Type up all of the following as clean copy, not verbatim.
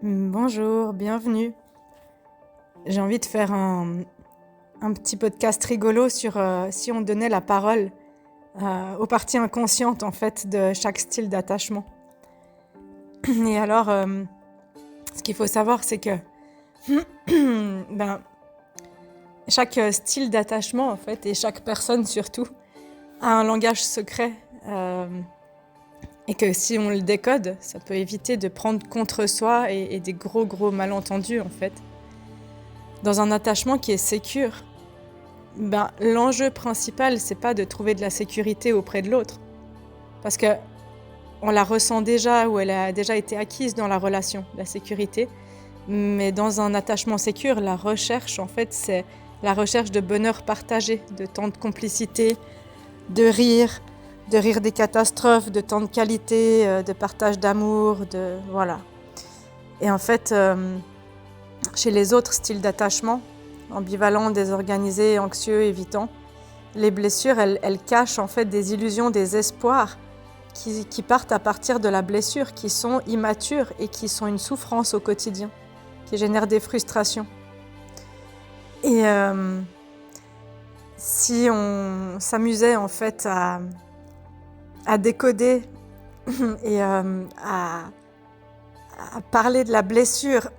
Bonjour, bienvenue. J'ai envie de faire un petit podcast rigolo sur si on donnait la parole aux parties inconscientes en fait de chaque style d'attachement. Et alors, ce qu'il faut savoir, c'est que ben, chaque style d'attachement en fait et chaque personne surtout a un langage secret et que si on le décode, ça peut éviter de prendre contre soi et des gros malentendus en fait. Dans un attachement qui est sécure, l'enjeu principal, c'est pas de trouver de la sécurité auprès de l'autre, parce que on la ressent déjà ou elle a déjà été acquise dans la relation, la sécurité. Mais dans un attachement sécure, la recherche, en fait, c'est la recherche de bonheur partagé, de temps de complicité, de rire des catastrophes, de temps de qualité, de partage d'amour, voilà. Et en fait, chez les autres styles d'attachement, ambivalents, désorganisés, anxieux, évitants, les blessures, elles cachent en fait des illusions, des espoirs qui partent à partir de la blessure, qui sont immatures et qui sont une souffrance au quotidien, qui génèrent des frustrations. Et si on s'amusait en fait à décoder et à parler de la blessure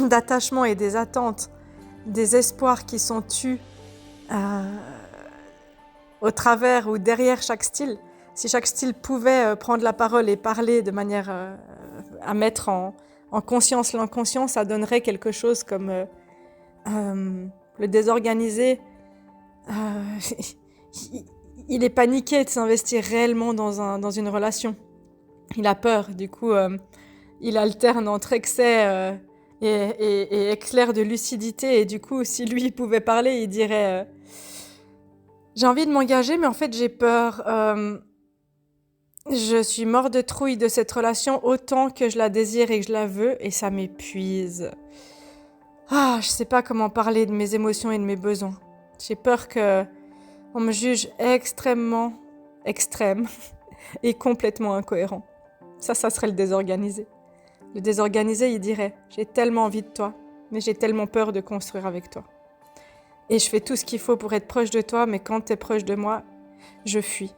d'attachement et des attentes, des espoirs qui sont tus au travers ou derrière chaque style, si chaque style pouvait prendre la parole et parler de manière à mettre en conscience l'inconscient, ça donnerait quelque chose comme le désorganisé. Il est paniqué de s'investir réellement dans une relation. Il a peur, du coup, il alterne entre excès et éclair de lucidité. Et du coup, si lui pouvait parler, il dirait j'ai envie de m'engager, mais en fait, j'ai peur. Je suis mort de trouille de cette relation autant que je la désire et que je la veux, et ça m'épuise. Je sais pas comment parler de mes émotions et de mes besoins. J'ai peur que on me juge extrême et complètement incohérent. Ça serait le désorganisé. Le désorganisé, il dirait « J'ai tellement envie de toi, mais j'ai tellement peur de construire avec toi. Et je fais tout ce qu'il faut pour être proche de toi, mais quand t'es proche de moi, je fuis. »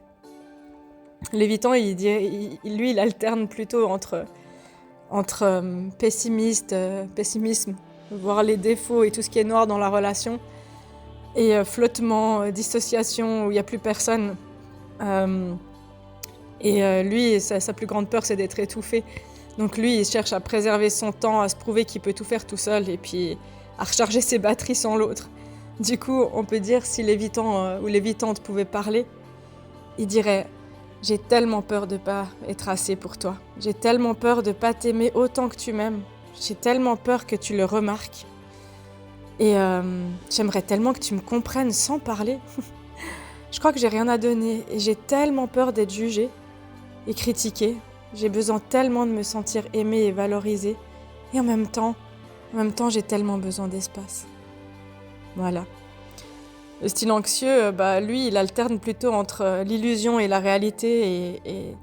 L'évitant, il alterne plutôt entre pessimisme, voir les défauts et tout ce qui est noir dans la relation, et flottement, dissociation, où il n'y a plus personne. Lui, sa plus grande peur, c'est d'être étouffé. Donc lui, il cherche à préserver son temps, à se prouver qu'il peut tout faire tout seul, et puis à recharger ses batteries sans l'autre. Du coup, on peut dire, si l'évitant ou l'évitante pouvait parler, il dirait « J'ai tellement peur de pas être assez pour toi. J'ai tellement peur de pas t'aimer autant que tu m'aimes. J'ai tellement peur que tu le remarques. Et j'aimerais tellement que tu me comprennes sans parler. Je crois que j'ai rien à donner et j'ai tellement peur d'être jugée et critiquée. J'ai besoin tellement de me sentir aimée et valorisée. Et en même temps, j'ai tellement besoin d'espace. » Voilà. Le style anxieux, lui, il alterne plutôt entre l'illusion et la réalité. Et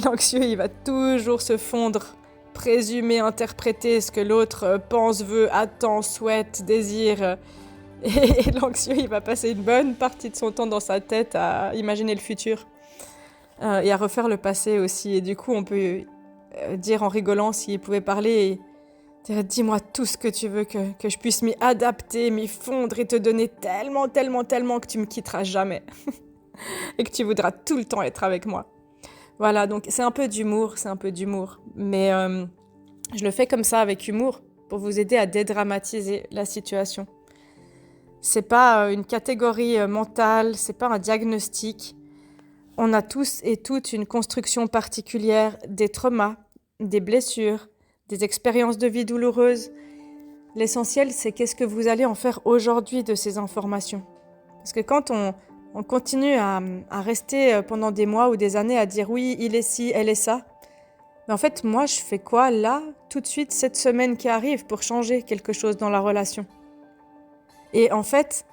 l'anxieux, il va toujours se fondre, présumer, interpréter ce que l'autre pense, veut, attend, souhaite, désire. Et l'anxieux, il va passer une bonne partie de son temps dans sa tête à imaginer le futur et à refaire le passé aussi. Et du coup, on peut dire en rigolant s'il pouvait parler dire, dis-moi tout ce que tu veux, que je puisse m'y adapter, m'y fondre et te donner tellement que tu me quitteras jamais et que tu voudras tout le temps être avec moi. Voilà, donc c'est un peu d'humour. Mais je le fais comme ça avec humour pour vous aider à dédramatiser la situation. C'est pas une catégorie mentale, c'est pas un diagnostic. On a tous et toutes une construction particulière, des traumas, des blessures, des expériences de vie douloureuses. L'essentiel, c'est qu'est-ce que vous allez en faire aujourd'hui de ces informations. Parce que quand on continue à rester pendant des mois ou des années à dire oui, il est ci, elle est ça, mais en fait, moi, je fais quoi là, tout de suite, cette semaine qui arrive pour changer quelque chose dans la relation? Et en fait,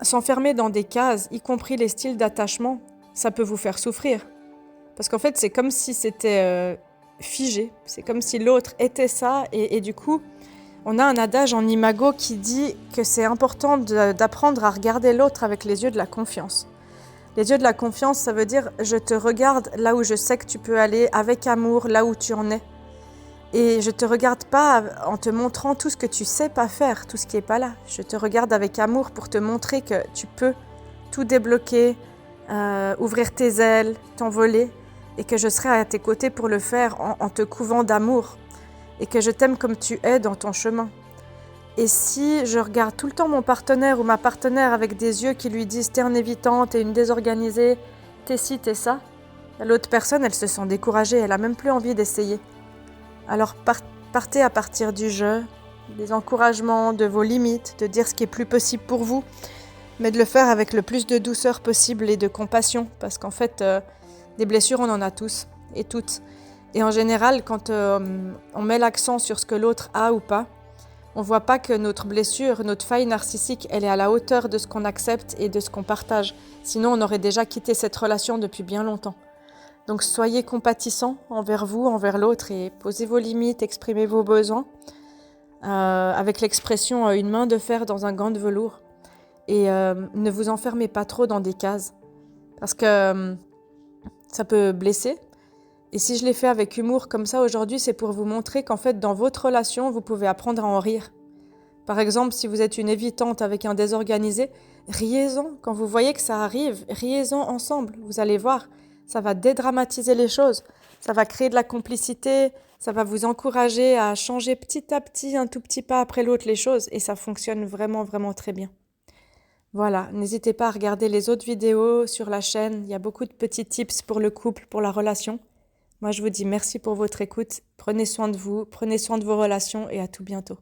s'enfermer dans des cases, y compris les styles d'attachement, ça peut vous faire souffrir. Parce qu'en fait, c'est comme si c'était figé. C'est comme si l'autre était ça et du coup, on a un adage en imago qui dit que c'est important d'apprendre à regarder l'autre avec les yeux de la confiance. Les yeux de la confiance, ça veut dire je te regarde là où je sais que tu peux aller, avec amour, là où tu en es. Et je te regarde pas en te montrant tout ce que tu sais pas faire, tout ce qui est pas là. Je te regarde avec amour pour te montrer que tu peux tout débloquer, ouvrir tes ailes, t'envoler, et que je serai à tes côtés pour le faire en te couvant d'amour, et que je t'aime comme tu es dans ton chemin. Et si je regarde tout le temps mon partenaire ou ma partenaire avec des yeux qui lui disent « t'es un évitant, t'es une désorganisée, t'es ci, t'es ça », l'autre personne, elle se sent découragée, elle a même plus envie d'essayer. Alors partez à partir du jeu, des encouragements, de vos limites, de dire ce qui est plus possible pour vous, mais de le faire avec le plus de douceur possible et de compassion, parce qu'en fait, des blessures, on en a tous et toutes. Et en général, quand on met l'accent sur ce que l'autre a ou pas, on ne voit pas que notre blessure, notre faille narcissique, elle est à la hauteur de ce qu'on accepte et de ce qu'on partage. Sinon, on aurait déjà quitté cette relation depuis bien longtemps. Donc soyez compatissants envers vous, envers l'autre et posez vos limites, exprimez vos besoins avec l'expression une main de fer dans un gant de velours. Et ne vous enfermez pas trop dans des cases parce que ça peut blesser. Et si je l'ai fait avec humour comme ça aujourd'hui, c'est pour vous montrer qu'en fait, dans votre relation, vous pouvez apprendre à en rire. Par exemple, si vous êtes une évitante avec un désorganisé, riez-en. Quand vous voyez que ça arrive, riez-en ensemble. Vous allez voir, ça va dédramatiser les choses. Ça va créer de la complicité, ça va vous encourager à changer petit à petit, un tout petit pas après l'autre les choses. Et ça fonctionne vraiment, vraiment très bien. Voilà, n'hésitez pas à regarder les autres vidéos sur la chaîne. Il y a beaucoup de petits tips pour le couple, pour la relation. Moi, je vous dis merci pour votre écoute. Prenez soin de vous, prenez soin de vos relations et à tout bientôt.